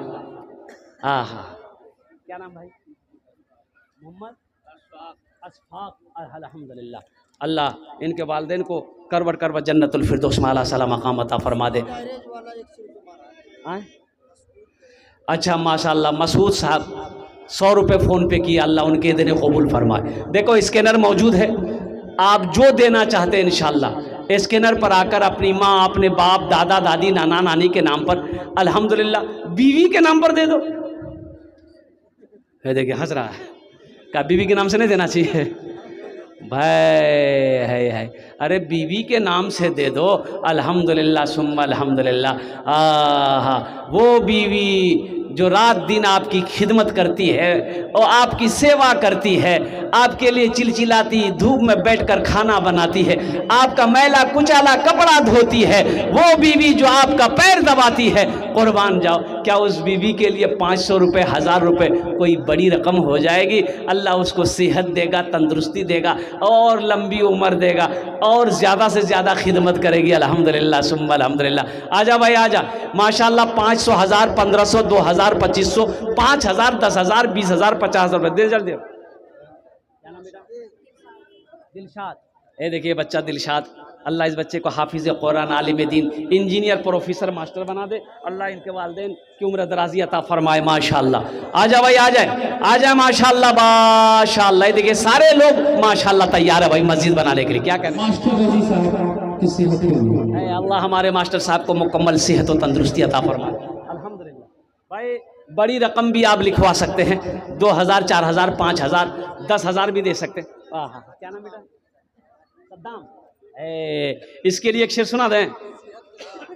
आहा, क्या नाम भाई? मोहम्मद अशफाक। अल्हम्दुलिल्लाह, अल्लाह इनके वालिदैन को करवट करवट जन्नतुल फिरदौस में आला साला मकाम अता फरमा दे। आए? अच्छा माशाअल्लाह, मसूद साहब 100 रुपये फ़ोन पे किए, अल्लाह उनके देने कबूल फरमाए। देखो स्कैनर मौजूद है, आप जो देना चाहते हैं इंशाअल्लाह स्कैनर पर आकर अपनी माँ, अपने बाप, दादा दादी, नाना नानी के नाम पर, अल्हम्दुलिल्लाह बीवी के नाम पर दे दो। देखिए हंस रहा है, क्या बीवी के नाम से नहीं देना चाहिए भाई? है अरे बीवी के नाम से दे दो, अल्हम्दुलिल्लाह सुम्मा अल्हम्दुलिल्लाह। वो बीवी जो रात दिन आपकी खिदमत करती है और आपकी सेवा करती है, आपके लिए चिलचिलाती धूप में बैठकर खाना बनाती है, आपका मैला कुचाला कपड़ा धोती है, वो बीवी जो आपका पैर दबाती है, कुर्बान जाओ, क्या उस बीवी के लिए 500 रुपये, 1000 रुपये कोई बड़ी रकम हो जाएगी? अल्लाह उसको सेहत देगा, तंदुरुस्ती देगा और लंबी उम्र देगा और ज़्यादा से ज़्यादा खिदमत करेगी। अल्हम्दुलिल्लाह सुम्मा अल्हम्दुलिल्लाह। आजा भाई आजा, माशाअल्लाह 500, 1000, 1500, 2000, 2500, 5000, 10,000, 20,000, 50,000 रुपये दे जल्दी। क्या नाम बेटा? दिलशाद। ये देखिए बच्चा दिलशाद, अल्लाह इस बच्चे को हाफिज़ कुरान, आलिम दीन, इंजीनियर, प्रोफेसर, मास्टर बना दे। अल्लाह इनके वालिदैन की उम्र दराजी अता फरमाए माशाअल्लाह। आजा भाई आ जाए माशाअल्लाह माशाअल्लाह। ये देखिए सारे लोग माशाअल्लाह तैयार है भाई मस्जिद बनाने के लिए। क्या कहते हैं? अल्लाह हमारे मास्टर साहब को मुकम्मल सेहत और तंदुरुस्ती अता फरमाए। अल्हम्दुलिल्लाह भाई बड़ी रकम भी आप लिखवा सकते हैं, 2000, 4000, 5000, 10,000 भी दे सकते हैं। क्या नाम बेटा? सद्दाम। इसके लिए एक शेर सुना दें?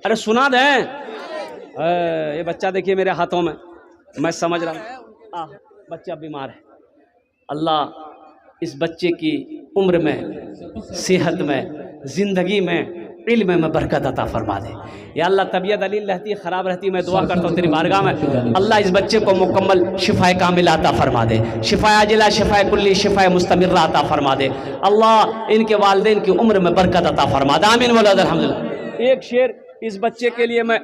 अरे सुना दें। ये बच्चा देखिए मेरे हाथों में, मैं समझ रहा हूँ बच्चा बीमार है। अल्लाह इस बच्चे की उम्र में, सेहत में, ज़िंदगी में, इल्म में बरकत अता फरमा दे। या अल्लाह तबीयत अलील रहती, ख़राब रहती, मैं दुआ करता हूँ तेरी बारगाह में, अल्लाह इस बच्चे को मुकम्मल शिफाए कामिला अता फरमा दे, शिफाए आजिला, शिफाए कुल्ली, शिफाए मुस्तमिर्रा अता फरमा दे। अल्लाह इनके वालिदैन की उम्र में बरकत अता फरमा दे। आमीन वलद अल्हम्दुलिल्लाह। एक शेर इस बच्चे के लिए मैं,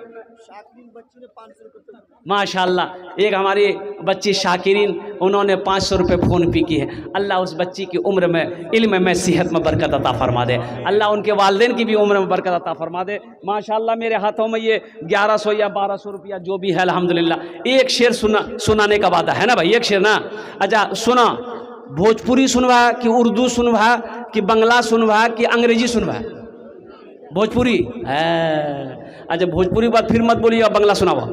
माशाअल्लाह एक हमारी बच्ची शाकिरीन, उन्होंने 500 रुपये फ़ोन पे की है। अल्लाह उस बच्ची की उम्र में, इल्म में, सेहत में बरकत अता फरमा दे। अल्लाह उनके वालिदैन की भी उम्र में बरकत अता फरमा दे। माशाअल्लाह मेरे हाथों में ये 1100 या 1200 रुपया जो भी है अल्हम्दुलिल्लाह। एक शेर सुनाने का वादा है ना भाई? एक शेर ना? अच्छा सुना, भोजपुरी सुनवा कि उर्दू सुनवा कि बंगला सुनवा कि अंग्रेजी सुनवा? भोजपुरी है। अच्छा भोजपुरी बात फिर मत बोलिए, अब बंगला सुनावा।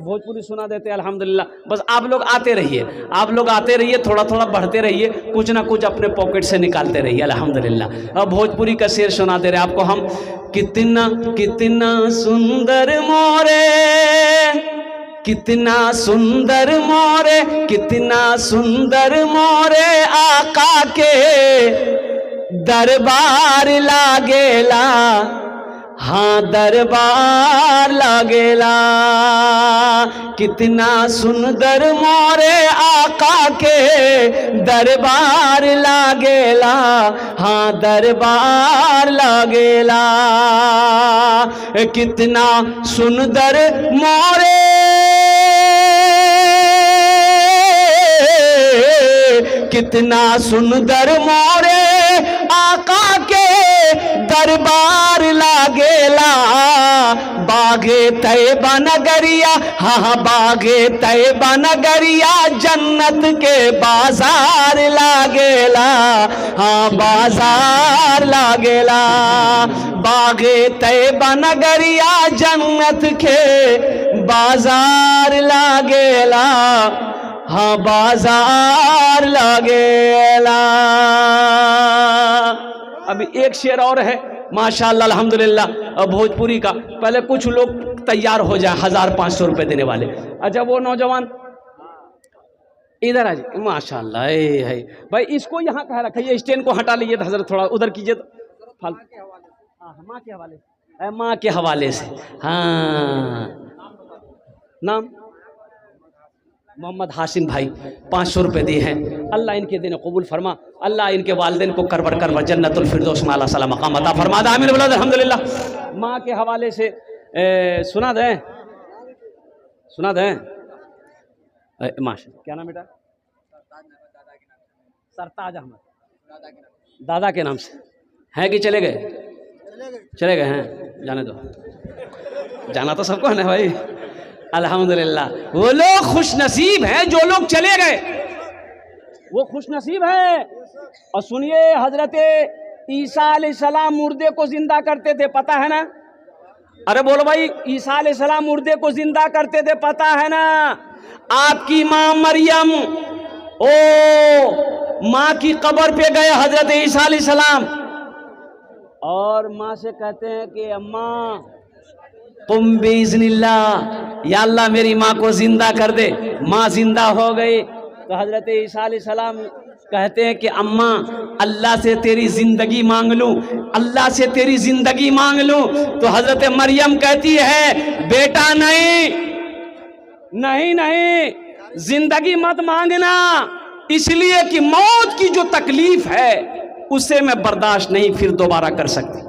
भोजपुरी सुना देते अल्हम्दुलिल्लाह। बस आप लोग आते रहिए, आप लोग आते रहिए, थोड़ा थोड़ा बढ़ते रहिए, कुछ ना कुछ अपने पॉकेट से निकालते रहिए अल्हम्दुलिल्लाह। अब भोजपुरी का शेर सुनाते रहे आपको हम। कितना कितना सुंदर मोरे, कितना सुंदर मोरे, कितना सुंदर मोरे आका के दरबार लागेला, हाँ दरबार लागेला। कितना सुंदर मोरे आका के दरबार लागेला, हाँ दरबार लागेला। कितना सुंदर मोरे, कितना सुंदर मोरे आका के दरबार लागेला। बागे तैयबा नगरिया, हाँ बागे तैयबा नगरिया, जन्नत के बाजार लागेला, हाँ बाजार लागेला। बागे तैयबा नगरिया, जन्नत के बाजार लागेला, हाँ बाजार लागेला। अभी एक शेर और है माशाअल्लाह अल्हम्दुलिल्लाह भोजपुरी का। पहले कुछ लोग तैयार हो जाए 1500 रुपये देने वाले। अच्छा वो नौजवान इधर आ जाए माशाअल्लाह। है भाई इसको यहाँ कहाँ रखा, ये स्टैंड को हटा लीजिए तो हजरत थोड़ा उधर कीजिए तो फालतू। हाँ माँ के हवाले से, माँ के हवाले से। हाँ नाम मोहम्मद हाशिम भाई 500 रुपये दिए हैं। अल्लाह इनके दिन कबूल फरमा, अल्लाह इनके वालिदैन को करबर जन्नतुल फिरदौस में आला साला मकाम अता फरमा दे। आमीन वलद अल्हम्दुलिल्लाह। माँ के हवाले से सुना दें, सुना दें। माशा, क्या नाम बेटा? सरताज अहमद, दादा के नाम से हैं कि चले गए? चले गए हैं, जाने दो, जाना तो सबको है ना भाई। अल्हम्दुलिल्लाह, वो लोग खुश नसीब हैं जो लोग चले गए, वो खुश नसीब है। और सुनिए, हजरत ईसा अलैहिस्सलाम मुर्दे को जिंदा करते थे, पता है ना? अरे बोलो भाई, ईसा अलैहिस्सलाम मुर्दे को जिंदा करते थे, पता है ना? आपकी माँ मरियम, ओ माँ की कब्र पे गए हजरत ईसा अलैहिस्सलाम, और माँ से कहते हैं कि अम्मा तुम बिइज़्निल्लाह, या अल्लाह मेरी माँ को जिंदा कर दे। माँ जिंदा हो गई तो हजरत ईसा अलैहिस्सलाम कहते हैं कि अम्मा अल्लाह से तेरी जिंदगी मांग लूं, अल्लाह से तेरी जिंदगी मांग लूं। तो हजरत मरियम कहती है बेटा नहीं नहीं नहीं, जिंदगी मत मांगना, इसलिए कि मौत की जो तकलीफ है उसे मैं बर्दाश्त नहीं फिर दोबारा कर सकती।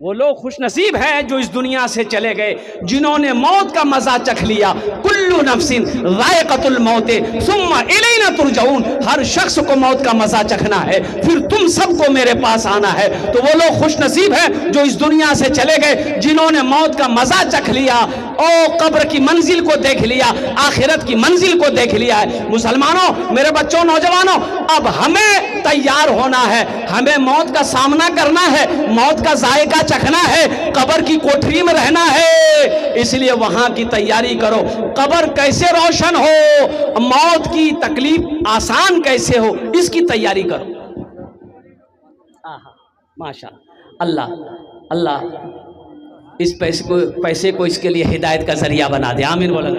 वो लोग खुश नसीब हैं जो इस दुनिया से चले गए, जिन्होंने मौत का मजा चख लिया। कुल्लु नफ्सिन ज़ाइक़तुल मौत सुम्मा इलैना तुरजऊन, हर शख्स को मौत का मजा चखना है, फिर तुम सबको मेरे पास आना है। तो वो लोग खुश नसीब हैं जो इस दुनिया से चले गए, जिन्होंने मौत का मजा चख लिया, ओ कब्र की मंजिल को देख लिया, आखिरत की मंजिल को देख लिया है। मुसलमानों, मेरे बच्चों, नौजवानों, अब हमें तैयार होना है, हमें मौत का सामना करना है, मौत का जायका चखना है, कब्र की कोठरी में रहना है, इसलिए वहां की तैयारी करो। कब्र कैसे रोशन हो, मौत की तकलीफ आसान कैसे हो, इसकी तैयारी करो। आहा, माशाअल्लाह, अल्लाह अल्लाह इस पैसे को इसके लिए हिदायत का जरिया बना दे। आमीन बोला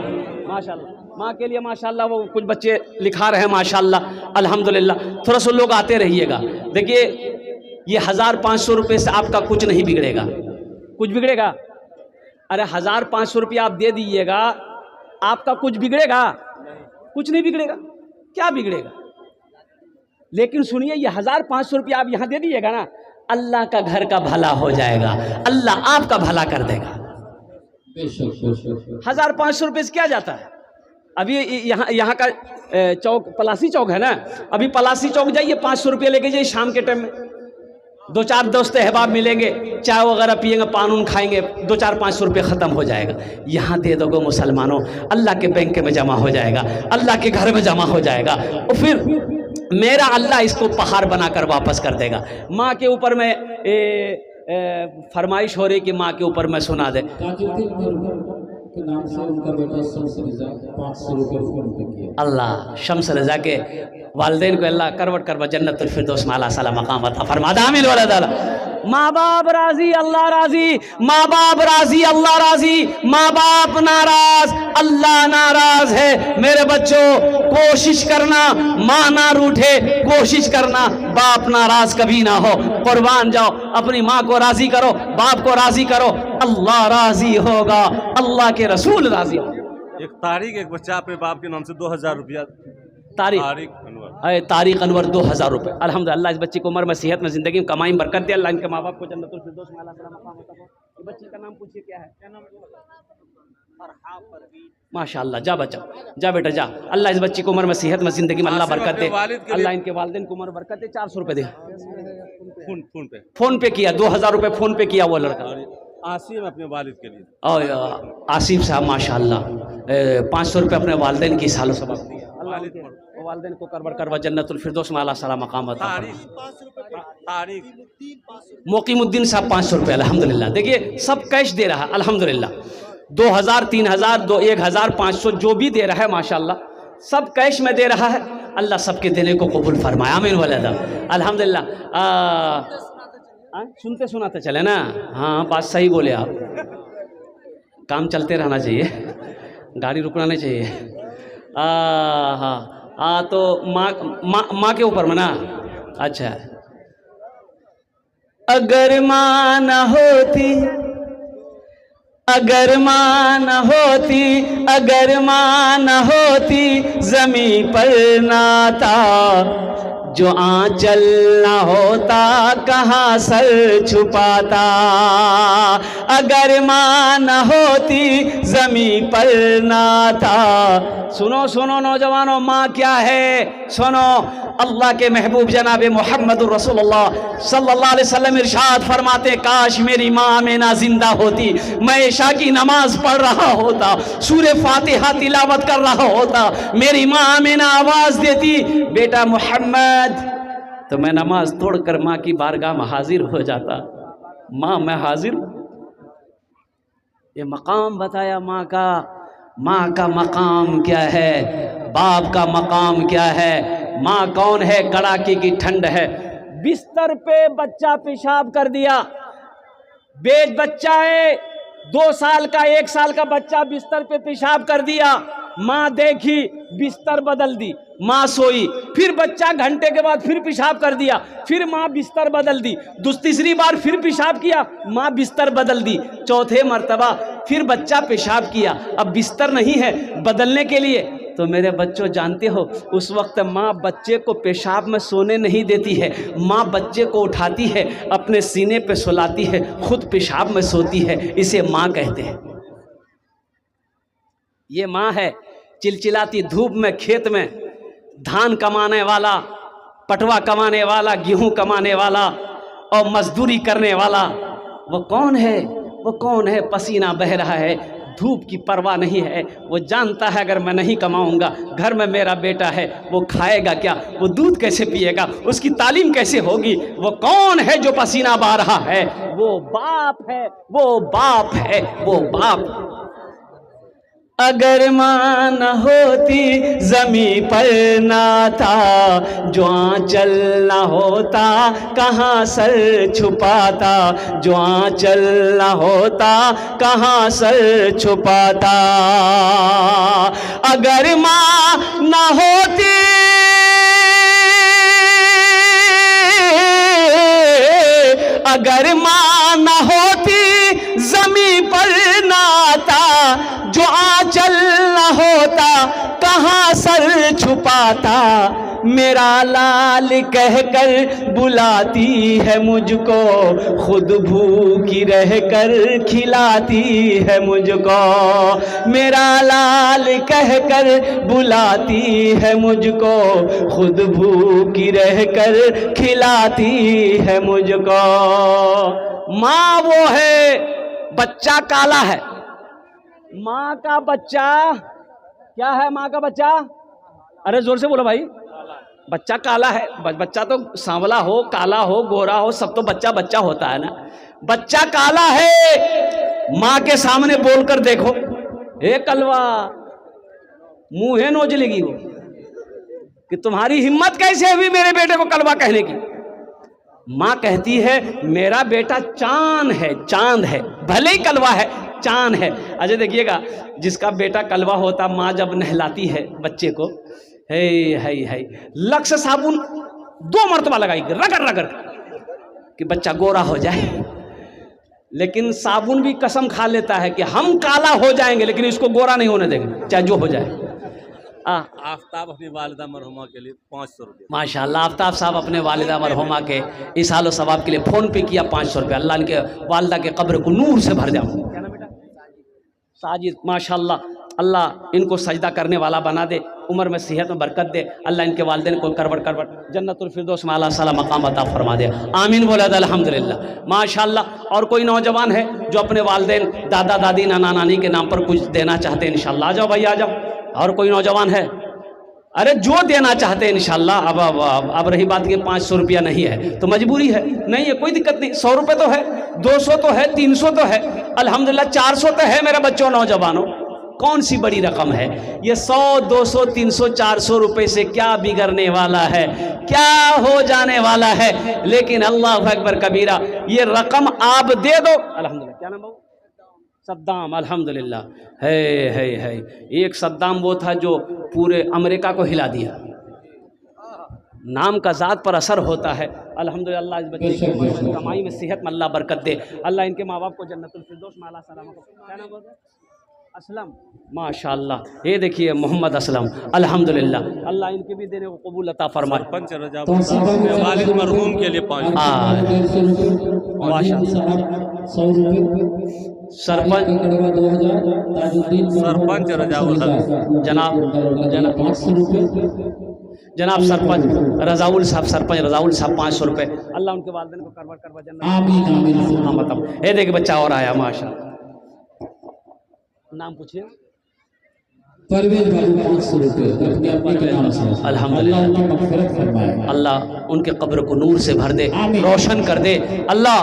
माशाअल्लाह। माँ के लिए माशाअल्लाह वो कुछ बच्चे लिखा रहे हैं माशाअल्लाह, अल्हम्दुलिल्लाह। थोड़ा सा लोग आते रहिएगा। देखिए, ये 1500 रुपये से आपका कुछ नहीं बिगड़ेगा। कुछ बिगड़ेगा? अरे 1500 रुपया आप दे दीजिएगा, आपका कुछ बिगड़ेगा? कुछ नहीं बिगड़ेगा। क्या बिगड़ेगा? लेकिन सुनिए, ये 1500 रुपया आप यहाँ दे दीजिएगा ना, अल्लाह का घर का भला हो जाएगा, अल्लाह आपका भला कर देगा। 1500 रुपये से क्या जाता है? अभी यहाँ का चौक पलासी चौक है ना, अभी पलासी चौक जाइए, 500 रुपये लेके जाइए, शाम के टाइम में 2-4 दोस्त अहबाब मिलेंगे, चाय वगैरह पिएंगे, पान उन खाएंगे, 2-4-500 रुपये ख़त्म हो जाएगा। यहाँ दे दोगे मुसलमानों, अल्लाह के बैंक में जमा हो जाएगा, अल्लाह के घर में जमा हो जाएगा, और फिर मेरा अल्लाह इसको पहाड़ बनाकर वापस कर देगा। माँ के ऊपर में फरमाइश हो रही कि माँ के ऊपर में सुना दे। के नाम से उनका बेटा शम्स रज़ा 500 रुपये फोन पे किया। अल्लाह शम्स रज़ा के वालिदैन को अल्लाह करवट करवा जन्नतुल फिरदौस में आला साला मकाम अता फरमा। आमीन वाला दाला। माँ बाप राजी, अल्लाह राजी, माँ बाप राजी, अल्लाह राजी, माँ बाप नाराज, अल्लाह नाराज है। मेरे बच्चों, कोशिश करना माँ ना रूठे, कोशिश करना बाप नाराज कभी ना हो। कुर्बान जाओ, अपनी माँ को राजी करो, बाप को राजी करो, अल्लाह राजी होगा, अल्लाह के रसूल राजी हो। एक तारीख, एक बच्चा अपने बाप के नाम से 2000 रुपया। तारीख अनवर 2000 रुपये। अल्हम्दुलिल्लाह, इस बच्ची को उम्र में, सेहत में, जिंदगी में, कमाई में बरकत दे अल्लाह। इनके माँ बाप को जन्नतुल फिरदौस में आला सलाम मकाम अता फरमा। बच्ची का नाम पूछिए, क्या है? क्या नाम? माशाअल्लाह। जा बच्चा, जा बेटा जा। अल्लाह इस बच्ची को उम्र में, सेहत में, जिंदगी में अल्लाह बरकत दे। अल्लाह इनके वालिदैन को उम्र बरकत दे। 400 रुपये दे। फोन पे किया, 2000 रुपये फोन पे किया वो लड़का। आसिम अपने वालिद के लिए। और आसिफ साहब माशाअल्लाह 500 रुपये अपने वालिदैन की सालों सबक दिया। अल्लाह वालिदैन को करवर करवा जन्नतुल फिरदौस में आला सला मकाम अता फरमा। मोकीमुद्दीन साहब 500 रुपये अल्हम्दुलिल्लाह। देखिए, सब कैश दे रहा है अल्हम्दुलिल्लाह। 2000, 3000, 1500 जो भी दे रहा है माशाअल्लाह, सब कैश में दे रहा है। अल्लाह सबके देने को कबूल फरमाए। आमीन वाला अल्हम्दुलिल्लाह। सुनते सुनाते चले ना। हाँ, बात सही बोले आप। काम चलते रहना चाहिए, गाड़ी रुकना नहीं चाहिए। हाँ, तो माँ के ऊपर में ना। अच्छा, अगर माँ न होती, अगर माँ न होती, अगर माँ न होती, ज़मीं पर नाता जो आंचल न होता कहाँ सर छुपाता, अगर माँ न होती ज़मीं पर ना था। सुनो सुनो नौजवानों, माँ क्या है सुनो। अल्लाह के महबूब जनाब मोहम्मद रसूलुल्लाह सल्लल्लाहु अलैहि वसल्लम इरशाद फरमाते, काश मेरी माँ आमिना जिंदा होती, मैं इशा की नमाज पढ़ रहा होता, सूरे फातिहा तिलावत कर रहा होता, मेरी माँ आमिना आवाज देती बेटा मोहम्मद, तो मैं नमाज तोड़कर माँ की बारगाह में हाजिर हो जाता। माँ मैं हाजिर हूँ। ये मकाम बताया माँ का। माँ का मकाम क्या है, बाप का मकाम क्या है। माँ कौन है, कड़ाके की ठंड है। बिस्तर पे बच्चा पेशाब कर दिया, बेज बच्चा है 2 साल का 1 साल का बच्चा बिस्तर पे पेशाब कर दिया, माँ देखी बिस्तर बदल दी, माँ सोई, फिर बच्चा घंटे के बाद फिर पेशाब कर दिया, फिर माँ बिस्तर बदल दी, तीसरी बार फिर पेशाब किया, माँ बिस्तर बदल दी, चौथे मर्तबा फिर बच्चा पेशाब किया, अब बिस्तर नहीं है बदलने के लिए। तो मेरे बच्चों जानते हो उस वक्त माँ बच्चे को पेशाब में सोने नहीं देती है, माँ बच्चे को उठाती है, अपने सीने पे सुलाती है, खुद पेशाब में सोती है, इसे माँ कहते हैं। ये माँ है। चिलचिलाती धूप में खेत में धान कमाने वाला, पटवा कमाने वाला, गेहूं कमाने वाला और मजदूरी करने वाला, वो कौन है, वो कौन है। पसीना बह रहा है, धूप की परवाह नहीं है, वो जानता है अगर मैं नहीं कमाऊंगा, घर में मेरा बेटा है, वो खाएगा क्या, वो दूध कैसे पिएगा, उसकी तालीम कैसे होगी। वो कौन है जो पसीना बहा रहा है, वो बाप है, वो बाप है, वो बाप। अगर माँ न होती ज़मीं पर ना था, जो आंचल न होता कहाँ सर छुपाता, जो आंचल न होता कहाँ सर छुपाता। अगर माँ न होती, अगर माँ न होती ज़मीं पर ना था, जो आंचल न होता कहाँ सर छुपाता। मेरा लाल कहकर बुलाती है मुझको, खुद भूखी रहकर खिलाती है मुझको। मेरा लाल कहकर बुलाती है मुझको, खुद भूखी रहकर खिलाती है मुझको। माँ वो है, बच्चा काला है। माँ का बच्चा क्या है, माँ का बच्चा, अरे जोर से बोलो भाई, बच्चा काला है। बच्चा तो सांवला हो, काला हो, गोरा हो, सब तो बच्चा बच्चा होता है ना। बच्चा काला है, माँ के सामने बोलकर देखो, हे कलवा, मुंहे नोच लेगी वो कि तुम्हारी हिम्मत कैसे हुई मेरे बेटे को कलवा कहने की। माँ कहती है मेरा बेटा चांद है, चांद है, भले ही कलवा है, चांद है। अच्छा देखिएगा, जिसका बेटा कलवा होता, माँ जब नहलाती है बच्चे को, है लक्स साबुन 2 मरतबा लगाएगी, रगड़ रगड़ कि बच्चा गोरा हो जाए। लेकिन साबुन भी कसम खा लेता है कि हम काला हो जाएंगे लेकिन इसको गोरा नहीं होने देंगे, चाहे जो हो जाए। आफ्ताब अपनी वालिदा मरहुमा के लिए 500 रुपये। माशाल्लाह, आफ्ताब साहब अपने वालिदा मरहुमा के इसाल और सवाब के लिए फ़ोन पे किया 500 रुपये। अल्लाह इनके वालिदा के कब्र को नूर से भर जाओ। क्या नाम बेटा? साजिद। माशाल्लाह, अल्लाह इनको सजदा करने वाला बना दे, उम्र में सेहत में बरकत दे। अल्लाह इनके वालिदैन को करवट करवट जन्नतुल फिरदौस में आला साला मकाम अता फरमा दे। आमीन बोला अल्हम्दुलिल्लाह। माशाल्लाह। और कोई नौजवान है जो अपने वालिदैन, दादा दादी, नाना नानी के नाम पर कुछ देना चाहते हैं, इंशाल्लाह आ जाओ भाई, आ जाओ। और कोई नौजवान है, अरे जो देना चाहते हैं इंशाल्लाह। अब रही बात कि 500 रुपया नहीं है तो मजबूरी है, नहीं है कोई दिक्कत नहीं, 100 रुपये तो है, 200 तो है, 300 तो है, अल्हम्दुलिल्लाह 400 तो है मेरे बच्चों नौजवानों। कौन सी बड़ी रकम है ये? 100, 200, 300, 400 रुपये से क्या बिगड़ने वाला है, क्या हो जाने वाला है? लेकिन अल्लाह अकबर कबीरा, ये रकम आप दे दो। अल्हम्दुलिल्लाह। क्या नाम है? सद्दाम। अल्हम्दुलिल्लाह। है एक सद्दाम वो था जो पूरे अमेरिका को हिला दिया। नाम का ज़ात पर असर होता है। अल्हम्दुलिल्लाह इस बच्चे की कमाई में, सेहत में अल्लाह बरकत दे। अल्लाह इनके माँ बाप को जन्नतुल फिरदौस में आला सलामत। क्या नाम बोलते हैं? असलम माशाअल्लाह। ये देखिए मोहम्मद असलम, अल्हम्दुलिल्लाह, अल्लाह इनके भी देने को कबूल अता फरमाए। सरपंच रजाउल साहब के वालिद मरहूम के लिए 500 100 रुपये सरपंच सरपंच रजाउल जनाब 500 रुपये जनाब सरपंच रजाउल साहब, सरपंच रजाउल साहब 500 रुपये। अल्लाह उनके वालिदैन को करवा जन्नत। आमीन आमीन। हाँ मतलब ये देखिए बच्चा और आया माशाअल्लाह। नाम पूछिए। परवेज बाबू 500 रुपये अपने अपने के नाम से। अल्हम्दुलिल्लाह, अल्लाह उनकी मग़फ़िरत फरमाए, अल्लाह उनके कब्र को नूर से भर दे, रोशन कर दे। अल्लाह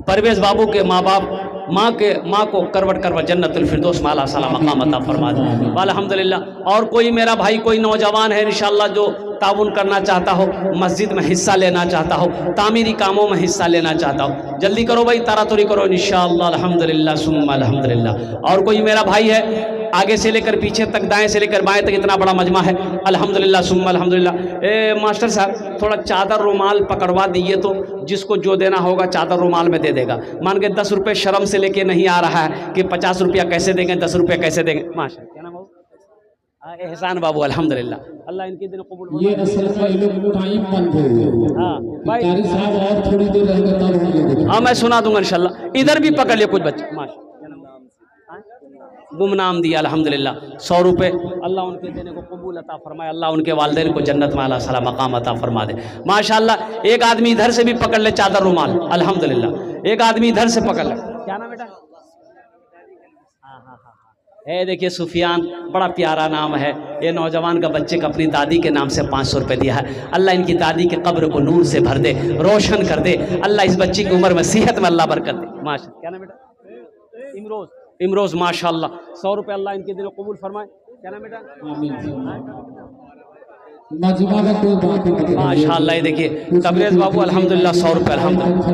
परवेज बाबू के माँ बाप माँ को करवट जन्नतुल फिरदौस माला साला मकाम अता फरमा दे। अल्हम्दुलिल्लाह। और कोई मेरा भाई, कोई नौजवान है इंशाअल्लाह जो ताउन करना चाहता हो, मस्जिद में हिस्सा लेना चाहता हो, तामीरी कामों में हिस्सा लेना चाहता हो, जल्दी करो भाई, तारातुरी करो इंशाअल्लाह। अल्हम्दुलिल्लाह सुम्मा अल्हम्दुलिल्लाह। और कोई मेरा भाई है, आगे से लेकर पीछे तक, दाएं से लेकर बाएं तक इतना बड़ा मजमा है, अल्हम्दुलिल्लाह सुम्मा अल्हम्दुलिल्लाह। मास्टर साहब थोड़ा चादर रुमाल पकड़वा दीजिए, तो जिसको जो देना होगा चादर रुमाल में दे देगा। मान के 10 रुपये शर्म से लेके नहीं आ रहा है कि 50 रुपया कैसे देंगे, 10 रुपये कैसे देंगे। माशा क्या नाम बाबू? एहसान बाबू, अल्हम्दुलिल्लाह, अल्लाह इनके दिन कबूल। ये असल में ये लोग टाइम बंद हुए। हाँ भाई, कारी साहब और थोड़ी देर रहेंगे तब होंगे। हाँ मैं सुना दूंगा इंशाल्लाह। इधर भी पकड़ लिए कुछ बच्चे। माशा गुमनाम दिया अल्हम्दुलिल्लाह 100 रुपये। अल्लाह उनके देने को कबूल अता फरमाए, अल्लाह उनके वालिदैन को जन्नत में अला सला मकाम अता फरमा दे माशाअल्लाह। एक आदमी इधर से भी पकड़ ले चादर रुमाल, अल्हम्दुलिल्लाह। एक आदमी इधर से पकड़ ले। क्या नाम बेटा? है देखिए सुफियान, बड़ा प्यारा नाम है। ये नौजवान का बच्चे का अपनी दादी के नाम से 500 रुपये दिया है। अल्लाह इनकी दादी के कब्र को नूर से भर दे, रोशन कर दे। अल्लाह इस बच्ची की उम्र में सेहत में अल्लाह बरकत दे। माशा क्या नाम बेटा? इमरोज माशाअल्लाह 100 रुपये। अल्लाह इनके दिल कबूल फरमाए। क्या नाम बेटा? मजमा का कोई बात नहीं। माशाअल्लाह। ये देखिए तबरेज बाबू अल्हम्दुलिल्लाह 100 रुपये अल्हम्दुलिल्लाह।